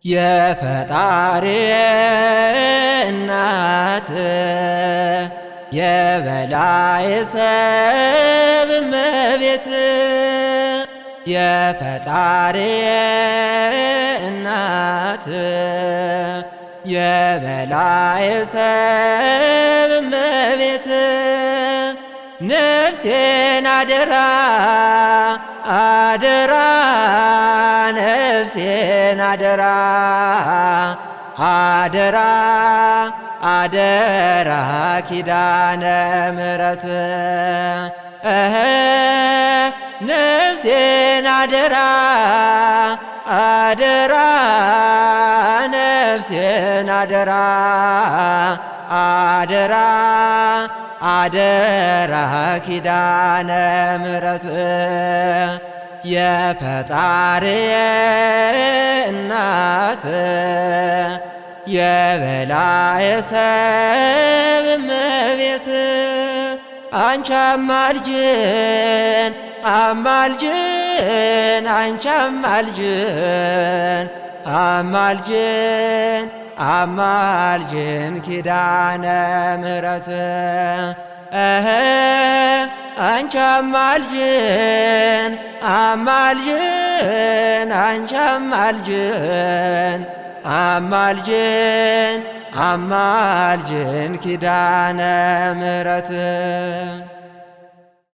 የፈጣሪ እናት የበላይ ሰብ እመቤት የፈጣሪ እናት የበላይ ሰብ እመቤት ነፍሴን አደራ አደራ ነፍሴን አደራ አደራ አደራ ኪዳነ ምሕረት ነፍሴን አደራ አደራ ነፍሴን አደራ አደራ አደራ ኪዳነ ምሕረት የፈጣሪ እናት የበላይ ሰብ እመቤት አንቺ አማልጅን አማልጅን አንቺ አማልጅን አማልጅን አማልጅን ኪዳነ ምሕረት አንቺ አማልጅን አማልጅን አንቺ አማልጅን አማልጅን አማልጅን ኪዳነ ምሕረት